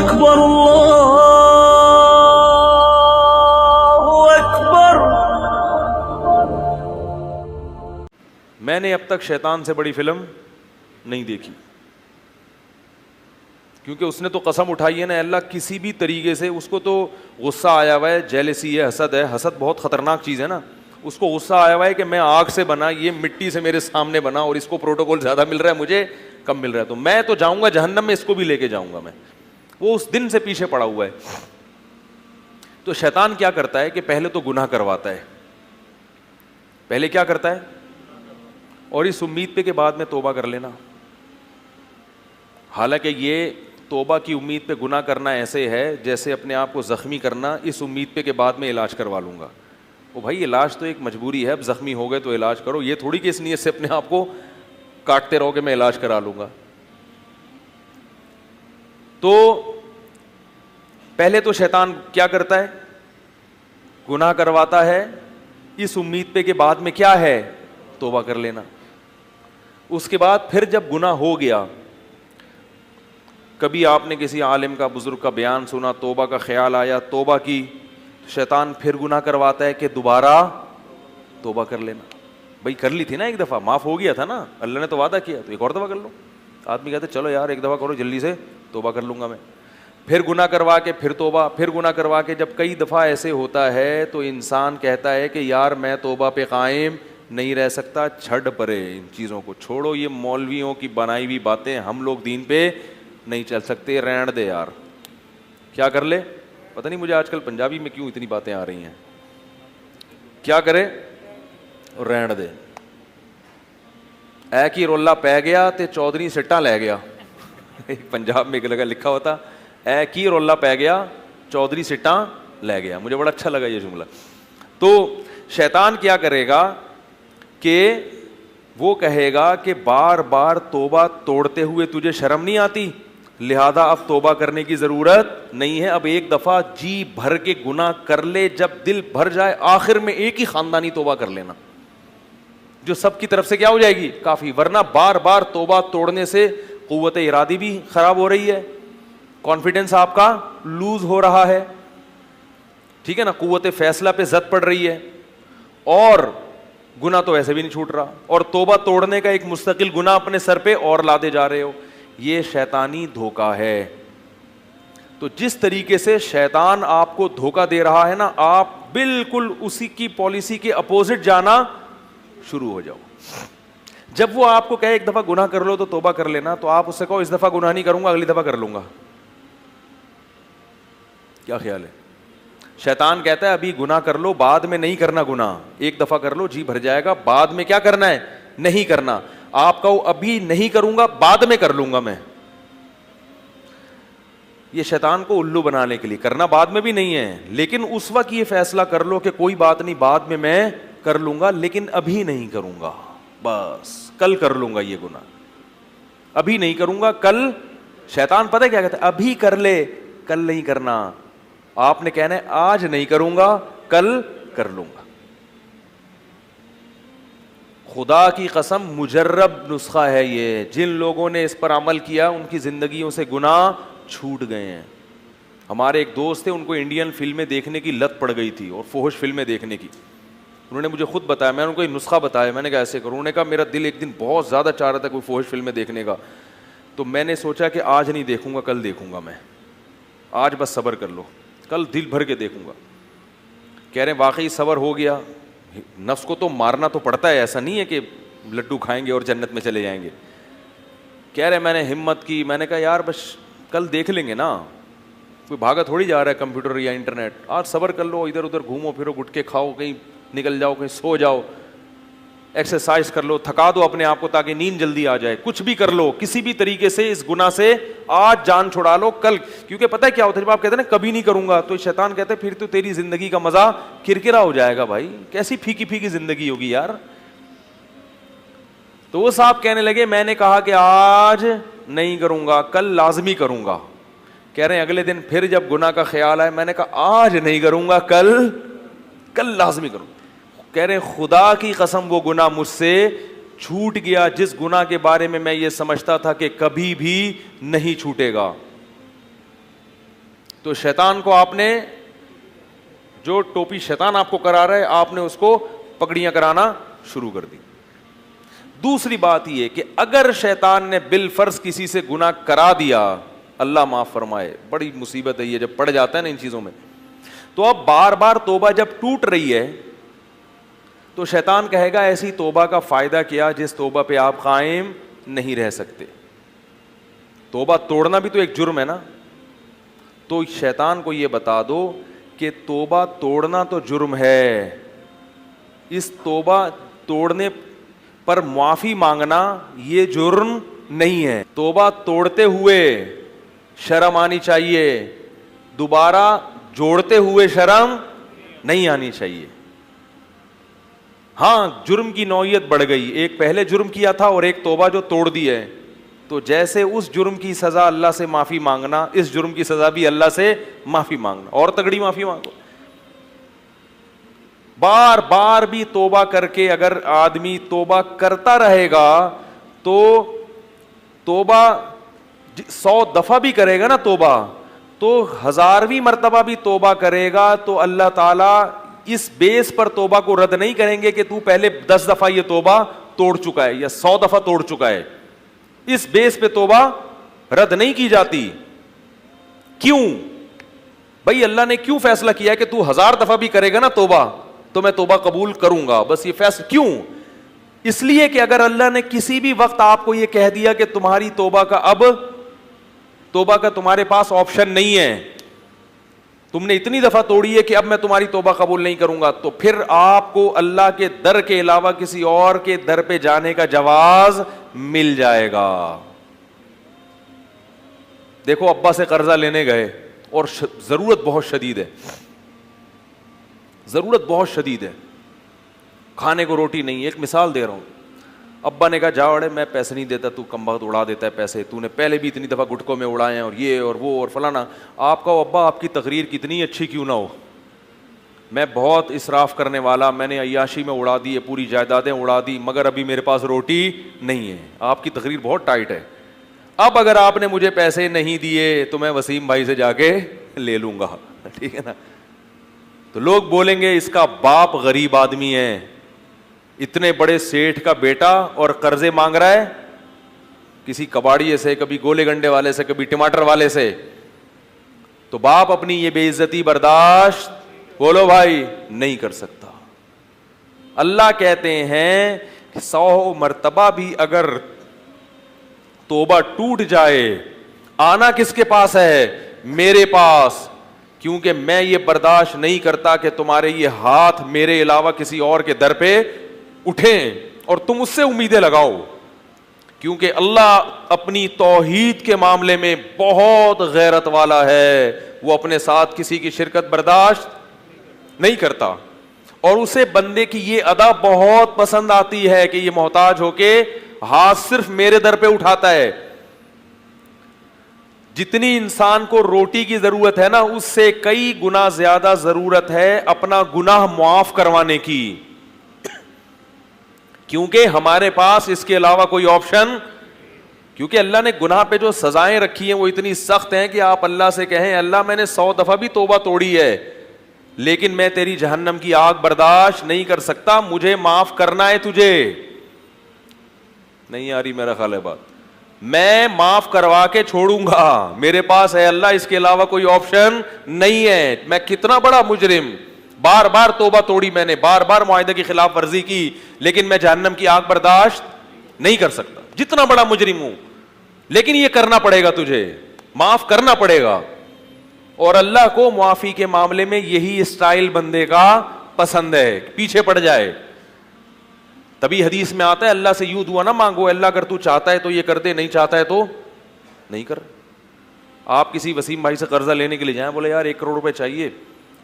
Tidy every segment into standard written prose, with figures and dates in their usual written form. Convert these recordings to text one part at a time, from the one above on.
اکبر اللہ اکبر. میں نے اب تک شیطان سے بڑی فلم نہیں دیکھی, کیونکہ اس نے تو قسم اٹھائی ہے نا, اللہ کسی بھی طریقے سے, اس کو تو غصہ آیا ہوا ہے, جیلسی ہے, حسد ہے. حسد بہت خطرناک چیز ہے نا. اس کو غصہ آیا ہوا ہے کہ میں آگ سے بنا, یہ مٹی سے میرے سامنے بنا, اور اس کو پروٹوکول زیادہ مل رہا ہے, مجھے کم مل رہا ہے, تو میں تو جاؤں گا جہنم میں, اس کو بھی لے کے جاؤں گا میں. وہ اس دن سے پیچھے پڑا ہوا ہے. تو شیطان کیا کرتا ہے کہ پہلے تو گناہ کرواتا ہے, پہلے کیا کرتا ہے, اور اس امید پہ کہ بعد میں توبہ کر لینا. حالانکہ یہ توبہ کی امید پہ گناہ کرنا ایسے ہے جیسے اپنے آپ کو زخمی کرنا اس امید پہ کہ بعد میں علاج کروا لوں گا. او بھائی, علاج تو ایک مجبوری ہے, اب زخمی ہو گئے تو علاج کرو, یہ تھوڑی کہ اس نیت سے اپنے آپ کو کاٹتے رہو کہ میں علاج کرا لوں گا. تو پہلے تو شیطان کیا کرتا ہے, گناہ کرواتا ہے اس امید پہ کہ بعد میں کیا ہے, توبہ کر لینا. اس کے بعد پھر جب گناہ ہو گیا, کبھی آپ نے کسی عالم کا, بزرگ کا بیان سنا, توبہ کا خیال آیا, توبہ کی, شیطان پھر گناہ کرواتا ہے کہ دوبارہ توبہ کر لینا. بھائی کر لی تھی نا ایک دفعہ, معاف ہو گیا تھا نا, اللہ نے تو وعدہ کیا, تو ایک اور دفعہ کر لو. آدمی کہتے چلو یار ایک دفعہ کرو جلدی سے, توبہ کر لوں گا میں. پھر گناہ کروا کے پھر توبہ, پھر گناہ کروا کے, جب کئی دفعہ ایسے ہوتا ہے تو انسان کہتا ہے کہ یار میں توبہ پہ قائم نہیں رہ سکتا, چھڑ پرے ان چیزوں کو, چھوڑو یہ مولویوں کی بنائی ہوئی باتیں, ہم لوگ دین پہ نہیں چل سکتے, رہن دے یار. کیا کر لے, پتہ نہیں مجھے آج کل پنجابی میں کیوں اتنی باتیں آ رہی ہیں, کیا کرے, رہن دے. اے کی رولا پہ گیا تے چودھری سٹا لے گیا. پنجاب میں ایک لگا لکھا ہوتا, اے کی رولا پہ گیا چودھری سٹا لے گیا. مجھے بڑا اچھا لگا یہ جملہ. تو شیطان کیا کرے گا کہ وہ کہے گا کہ بار بار توبہ توڑتے ہوئے تجھے شرم نہیں آتی, لہذا اب توبہ کرنے کی ضرورت نہیں ہے, اب ایک دفعہ جی بھر کے گناہ کر لے, جب دل بھر جائے آخر میں ایک ہی خاندانی توبہ کر لینا, جو سب کی طرف سے کیا ہو جائے گی, کافی. ورنہ بار بار توبہ توڑنے سے قوت ارادی بھی خراب ہو رہی ہے, کانفیڈنس آپ کا لوز ہو رہا ہے, ٹھیک ہے نا, قوت فیصلہ پہ زد پڑ رہی ہے, اور گناہ تو ایسے بھی نہیں چھوٹ رہا, اور توبہ توڑنے کا ایک مستقل گناہ اپنے سر پہ اور لاتے جا رہے ہو. یہ شیطانی دھوکہ ہے. تو جس طریقے سے شیطان آپ کو دھوکہ دے رہا ہے نا, آپ بالکل اسی کی پالیسی کے اپوزٹ جانا شروع ہو جاؤ. جب وہ آپ کو کہے ایک دفعہ گناہ کر لو تو توبہ کر لینا, تو آپ اس سے کہو اس دفعہ گناہ نہیں کروں گا, اگلی دفعہ کر لوں گا. کیا خیال ہے؟ شیطان کہتا ہے ابھی گناہ کر لو, بعد میں نہیں کرنا گناہ, ایک دفعہ کر لو جی بھر جائے گا, بعد میں کیا کرنا ہے, نہیں کرنا. آپ کہو ابھی نہیں کروں گا, بعد میں کر لوں گا میں. یہ شیطان کو الو بنانے کے لیے, کرنا بعد میں بھی نہیں ہے, لیکن اس وقت یہ فیصلہ کر لو کہ کوئی بات نہیں, بعد میں کر لوں گا, لیکن ابھی نہیں کروں گا, بس کل کر لوں گا یہ گناہ, ابھی نہیں کروں گا کل. شیطان پتہ ہے کیا کہتا ہے, ابھی کر لے, کل نہیں کرنا. آپ نے کہنا ہے آج نہیں کروں گا, کل کر لوں گا. خدا کی قسم مجرب نسخہ ہے یہ. جن لوگوں نے اس پر عمل کیا ان کی زندگیوں سے گناہ چھوٹ گئے ہیں. ہمارے ایک دوست تھے, ان کو انڈین فلمیں دیکھنے کی لت پڑ گئی تھی, اور فحش فلمیں دیکھنے کی. انہوں نے مجھے خود بتایا, میں نے ان کو ایک نسخہ بتایا, میں نے کہا ایسے کروں. انہوں نے کہا میرا دل ایک دن بہت زیادہ چاہ رہا تھا کوئی فحش فلمیں دیکھنے کا, تو میں نے سوچا کہ آج نہیں دیکھوں گا, کل دیکھوں گا میں, آج بس صبر کر لو, کل دل بھر کے دیکھوں گا. کہہ رہے ہیں واقعی صبر ہو گیا. نفس کو تو مارنا تو پڑتا ہے, ایسا نہیں ہے کہ لڈو کھائیں گے اور جنت میں چلے جائیں گے. کہہ رہے میں نے ہمت کی, میں نے کہا یار بس کل دیکھ لیں گے نا, کوئی بھاگا تھوڑی جا رہا ہے کمپیوٹر یا انٹرنیٹ, آج صبر کر لو, ادھر ادھر گھومو پھرو, گٹکے کھاؤ, کہیں نکل جاؤ, کہیں سو جاؤ, ایکسرسائز کر لو, تھکا دو اپنے آپ کو تاکہ نیند جلدی آ جائے, کچھ بھی کر لو, کسی بھی طریقے سے اس گناہ سے آج جان چھڑا لو کل. کیونکہ پتہ ہے کیا ہوتا ہے, جب آپ کہتے ہیں نا کبھی نہیں کروں گا, تو شیطان کہتے ہیں پھر تو تیری زندگی کا مزہ کرکرا ہو جائے گا. بھائی کیسی پھیکی پھیکی زندگی ہوگی یار. تو وہ صاحب کہنے لگے میں نے کہا کہ آج نہیں کروں گا, کل لازمی کروں گا. کہہ رہے ہیں اگلے دن پھر جب گناہ کا خیال آئے, میں نے کہا آج نہیں کروں گا, کل لازمی کروں. کہہ رہے ہیں خدا کی قسم وہ گناہ مجھ سے چھوٹ گیا جس گناہ کے بارے میں یہ سمجھتا تھا کہ کبھی بھی نہیں چھوٹے گا. تو شیطان کو آپ نے جو ٹوپی شیطان آپ کو کرا رہا ہے آپ نے اس کو پگڑیاں کرانا شروع کر دی. دوسری بات یہ کہ اگر شیطان نے بالفرض کسی سے گناہ کرا دیا, اللہ معاف فرمائے, بڑی مصیبت ہے یہ جب پڑ جاتا ہے نا ان چیزوں میں, تو اب بار بار توبہ جب ٹوٹ رہی ہے تو شیطان کہے گا ایسی توبہ کا فائدہ کیا جس توبہ پہ آپ قائم نہیں رہ سکتے. توبہ توڑنا بھی تو ایک جرم ہے نا, تو شیطان کو یہ بتا دو کہ توبہ توڑنا تو جرم ہے, اس توبہ توڑنے پر معافی مانگنا یہ جرم نہیں ہے. توبہ توڑتے ہوئے شرم آنی چاہیے, دوبارہ جوڑتے ہوئے شرم نہیں آنی چاہیے. ہاں جرم کی نوعیت بڑھ گئی, ایک پہلے جرم کیا تھا اور ایک توبہ جو توڑ دی ہے, تو جیسے اس جرم کی سزا اللہ سے معافی مانگنا, اس جرم کی سزا بھی اللہ سے معافی مانگنا, اور تگڑی معافی مانگو. بار بار بھی توبہ کر کے اگر آدمی توبہ کرتا رہے گا تو توبہ 100 دفعہ بھی کرے گا نا توبہ, تو 1000ویں مرتبہ بھی توبہ کرے گا تو اللہ تعالیٰ اس بیس پر توبہ کو رد نہیں کریں گے کہ تو پہلے 10 دفعہ یہ توبہ توڑ چکا ہے یا 100 دفعہ توڑ چکا ہے. اس بیس پہ توبہ رد نہیں کی جاتی. کیوں بھائی, اللہ نے کیوں فیصلہ کیا ہے کہ تو 1000 دفعہ بھی کرے گا نا توبہ تو میں توبہ قبول کروں گا, بس یہ فیصلہ. کیوں؟ اس لیے کہ اگر اللہ نے کسی بھی وقت آپ کو یہ کہہ دیا کہ تمہاری توبہ کا تمہارے پاس آپشن نہیں ہے, تم نے اتنی دفعہ توڑی ہے کہ اب میں تمہاری توبہ قبول نہیں کروں گا, تو پھر آپ کو اللہ کے در کے علاوہ کسی اور کے در پہ جانے کا جواز مل جائے گا. دیکھو ابا سے قرضہ لینے گئے اور ضرورت بہت شدید ہے, ضرورت بہت شدید ہے, کھانے کو روٹی نہیں. ایک مثال دے رہا ہوں, ابا نے کہا جا اڑے میں پیسے نہیں دیتا, تو کم وقت اڑا دیتا ہے پیسے, تو نے پہلے بھی اتنی دفعہ گٹکوں میں اڑائے ہیں اور یہ اور وہ اور فلانا. آپ کا ابا آپ کی تقریر کتنی اچھی کیوں نہ ہو, میں بہت اسراف کرنے والا, میں نے عیاشی میں اڑا دی ہے, پوری جائیدادیں اڑا دی, مگر ابھی میرے پاس روٹی نہیں ہے. آپ کی تقریر بہت ٹائٹ ہے. اب اگر آپ نے مجھے پیسے نہیں دیے تو میں وسیم بھائی سے جا کے لے لوں گا, ٹھیک ہے نا. تو لوگ بولیں گے اس کا باپ غریب آدمی ہے, اتنے بڑے سیٹھ کا بیٹا اور قرضے مانگ رہا ہے کسی کباڑیے سے, کبھی گولے گنڈے والے سے, کبھی ٹماٹر والے سے. تو باپ اپنی یہ بے عزتی برداشت بولو بھائی نہیں کر سکتا. اللہ کہتے ہیں کہ 100 مرتبہ بھی اگر توبہ ٹوٹ جائے, آنا کس کے پاس ہے؟ میرے پاس, کیونکہ میں یہ برداشت نہیں کرتا کہ تمہارے یہ ہاتھ میرے علاوہ کسی اور کے در پہ اٹھیں اور تم اس سے امیدیں لگاؤ. کیونکہ اللہ اپنی توحید کے معاملے میں بہت غیرت والا ہے, وہ اپنے ساتھ کسی کی شرکت برداشت نہیں کرتا, اور اسے بندے کی یہ ادا بہت پسند آتی ہے کہ یہ محتاج ہو کے ہاتھ صرف میرے در پہ اٹھاتا ہے. جتنی انسان کو روٹی کی ضرورت ہے نا, اس سے کئی گنا زیادہ ضرورت ہے اپنا گناہ معاف کروانے کی, کیونکہ ہمارے پاس اس کے علاوہ کوئی آپشن, کیونکہ اللہ نے گناہ پہ جو سزائیں رکھی ہیں وہ اتنی سخت ہیں کہ آپ اللہ سے کہیں اللہ میں نے 100 دفعہ بھی توبہ توڑی ہے لیکن میں تیری جہنم کی آگ برداشت نہیں کر سکتا, مجھے معاف کرنا ہے تجھے. نہیں آ رہی میرا خیال ہے بات, میں معاف کروا کے چھوڑوں گا, میرے پاس ہے اللہ, اس کے علاوہ کوئی آپشن نہیں ہے. میں کتنا بڑا مجرم, بار بار توبہ توڑی میں نے, بار بار معاہدے کی خلاف ورزی کی, لیکن میں جہنم کی آگ برداشت نہیں کر سکتا, جتنا بڑا مجرم ہوں, لیکن یہ کرنا پڑے گا, تجھے معاف کرنا پڑے گا. اور اللہ کو معافی کے معاملے میں یہی اسٹائل بندے کا پسند ہے, پیچھے پڑ جائے. تبھی حدیث میں آتا ہے اللہ سے یوں دعا نہ مانگو, اللہ اگر تو چاہتا ہے تو یہ کر دے, نہیں چاہتا ہے تو نہیں کر. آپ کسی وسیم بھائی سے قرضہ لینے کے لیے جائیں, بولے یار 1 کروڑ روپے چاہیے,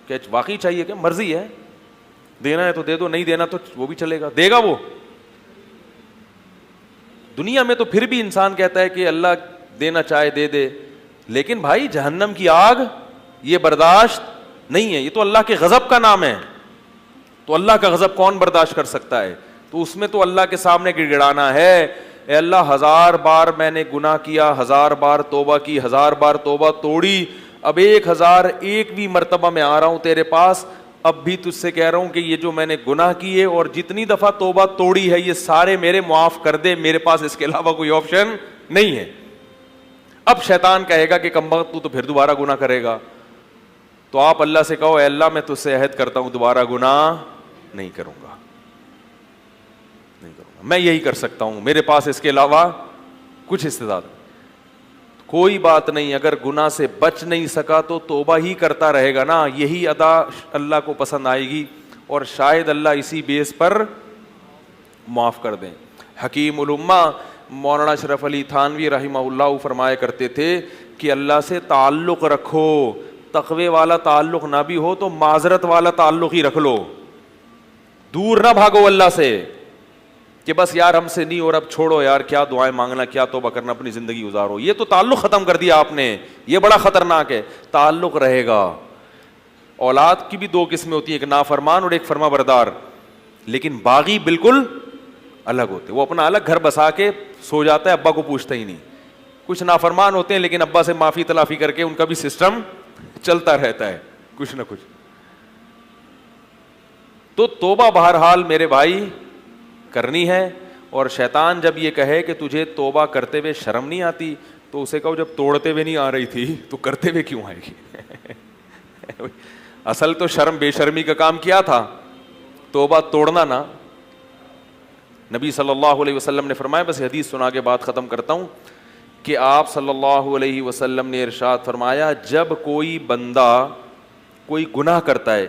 کہ واقعی چاہیے, کہ مرضی ہے, دینا ہے تو دے دو, نہیں دینا تو وہ بھی چلے گا, دے گا وہ. دنیا میں تو پھر بھی انسان کہتا ہے کہ اللہ دینا چاہے دے دے, لیکن بھائی جہنم کی آگ یہ برداشت نہیں ہے, یہ تو اللہ کے غضب کا نام ہے. تو اللہ کا غضب کون برداشت کر سکتا ہے؟ تو اس میں تو اللہ کے سامنے گڑ گڑانا ہے, اے اللہ 1000 بار میں نے گناہ کیا, 1000 بار توبہ کی, 1000 بار توبہ توڑی, اب 1001ویں مرتبہ میں آ رہا ہوں تیرے پاس, اب بھی تجھ سے کہہ رہا ہوں کہ یہ جو میں نے گناہ کیے اور جتنی دفعہ توبہ توڑی ہے یہ سارے میرے معاف کر دے, میرے پاس اس کے علاوہ کوئی آپشن نہیں ہے. اب شیطان کہے گا کہ کمبخت تو پھر دوبارہ گناہ کرے گا, تو آپ اللہ سے کہو اے اللہ میں تجھ سے عہد کرتا ہوں دوبارہ گناہ نہیں کروں گا, میں یہی کر سکتا ہوں, میرے پاس اس کے علاوہ کچھ استعداد کوئی بات نہیں. اگر گناہ سے بچ نہیں سکا تو توبہ ہی کرتا رہے گا نا, یہی ادا اللہ کو پسند آئے گی اور شاید اللہ اسی بیس پر معاف کر دیں. حکیم الامہ مولانا اشرف علی تھانوی رحمہ اللہ فرمایا کرتے تھے کہ اللہ سے تعلق رکھو, تقوی والا تعلق نہ بھی ہو تو معذرت والا تعلق ہی رکھ لو, دور نہ بھاگو اللہ سے کہ بس یار ہم سے نہیں اور اب چھوڑو یار, کیا دعائیں مانگنا, کیا توبہ کرنا, اپنی زندگی گزارو. یہ تو تعلق ختم کر دیا آپ نے, یہ بڑا خطرناک ہے. تعلق رہے گا. اولاد کی بھی دو قسمیں ہوتی ہیں, ایک نافرمان اور ایک فرما بردار, لیکن باغی بالکل الگ ہوتے, وہ اپنا الگ گھر بسا کے سو جاتا ہے, ابا کو پوچھتا ہی نہیں. کچھ نافرمان ہوتے ہیں لیکن ابا سے معافی تلافی کر کے ان کا بھی سسٹم چلتا رہتا ہے کچھ نہ کچھ. تو توبہ بہرحال میرے بھائی کرنی ہے. اور شیطان جب یہ کہے کہ تجھے توبہ کرتے ہوئے شرم نہیں آتی تو اسے کہو جب توڑتے ہوئے نہیں آ رہی تھی تو کرتے ہوئے کیوں آئے گی. اصل تو شرم بے شرمی کا کام کیا تھا, توبہ توڑنا نا. نبی صلی اللہ علیہ وسلم نے فرمایا, بس حدیث سنا کے بات ختم کرتا ہوں, کہ آپ صلی اللہ علیہ وسلم نے ارشاد فرمایا جب کوئی بندہ کوئی گناہ کرتا ہے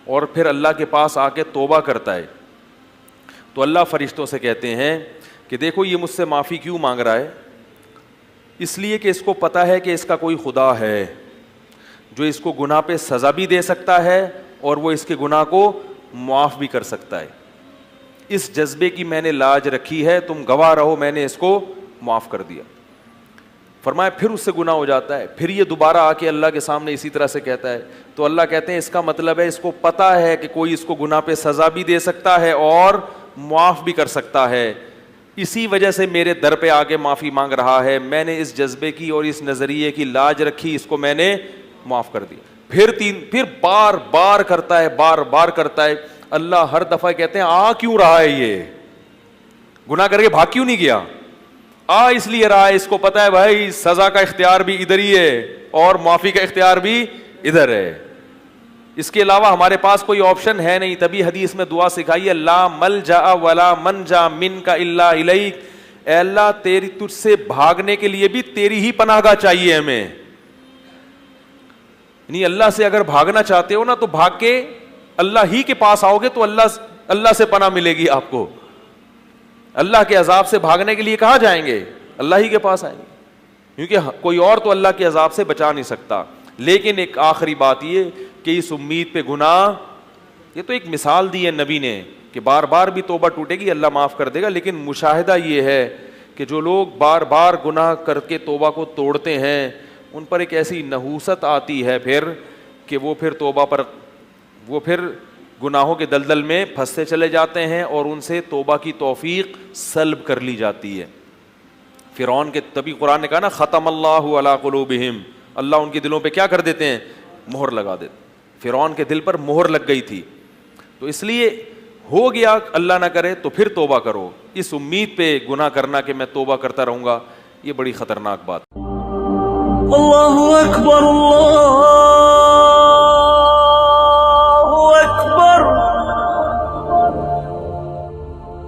اور پھر اللہ کے پاس آ کے توبہ کرتا ہے تو اللہ فرشتوں سے کہتے ہیں کہ دیکھو یہ مجھ سے معافی کیوں مانگ رہا ہے, اس لیے کہ اس کو پتہ ہے کہ اس کا کوئی خدا ہے جو اس کو گناہ پہ سزا بھی دے سکتا ہے اور وہ اس کے گناہ کو معاف بھی کر سکتا ہے. اس جذبے کی میں نے لاج رکھی ہے, تم گواہ رہو میں نے اس کو معاف کر دیا. فرمایا پھر اس سے گناہ ہو جاتا ہے, پھر یہ دوبارہ آ کے اللہ کے سامنے اسی طرح سے کہتا ہے, تو اللہ کہتے ہیں اس کا مطلب ہے اس کو پتہ ہے کہ کوئی اس کو گناہ پہ سزا بھی دے سکتا ہے اور معاف بھی کر سکتا ہے, اسی وجہ سے میرے در پہ آ کے معافی مانگ رہا ہے. میں نے اس جذبے کی اور اس نظریے کی لاج رکھی, اس کو میں نے معاف کر دیا. پھر بار بار کرتا ہے, بار بار کرتا ہے. اللہ ہر دفعہ کہتے ہیں آ کیوں رہا ہے, یہ گناہ کر کے بھاگ کیوں نہیں گیا, آ اس لیے رہا ہے, اس کو پتا ہے بھائی سزا کا اختیار بھی ادھر ہی ہے اور معافی کا اختیار بھی ادھر ہے, اس کے علاوہ ہمارے پاس کوئی آپشن ہے نہیں. تبھی حدیث میں دعا سکھائی ہے, لا ملجا ولا منجا منک الا الیک, اے اللہ تیری تجھ سے بھاگنے کے لیے بھی تیری ہی پناہ گاہ چاہیے ہمیں. یعنی اللہ سے اگر بھاگنا چاہتے ہو نا تو بھاگ کے اللہ ہی کے پاس آؤ گے تو اللہ سے پناہ ملے گی آپ کو. اللہ کے عذاب سے بھاگنے کے لیے کہاں جائیں گے, اللہ ہی کے پاس آئیں گے, کیونکہ کوئی اور تو اللہ کے عذاب سے بچا نہیں سکتا. لیکن ایک آخری بات یہ کہ اس امید پہ گناہ, یہ تو ایک مثال دی ہے نبی نے کہ بار بار بھی توبہ ٹوٹے گی اللہ معاف کر دے گا, لیکن مشاہدہ یہ ہے کہ جو لوگ بار بار گناہ کر کے توبہ کو توڑتے ہیں ان پر ایک ایسی نحوست آتی ہے پھر کہ وہ پھر توبہ پر وہ پھر گناہوں کے دلدل میں پھنستے چلے جاتے ہیں اور ان سے توبہ کی توفیق سلب کر لی جاتی ہے. فرعون کے تبھی قرآن نے کہا نا ختم اللہ علی قلوبہم, اللہ ان کے دلوں پہ کیا کر دیتے ہیں, مہر لگا دیتے. فرعون کے دل پر مہر لگ گئی تھی, تو اس لیے ہو گیا اللہ نہ کرے تو پھر توبہ کرو. اس امید پہ گناہ کرنا کہ میں توبہ کرتا رہوں گا, یہ بڑی خطرناک بات. اللہ اکبر اللہ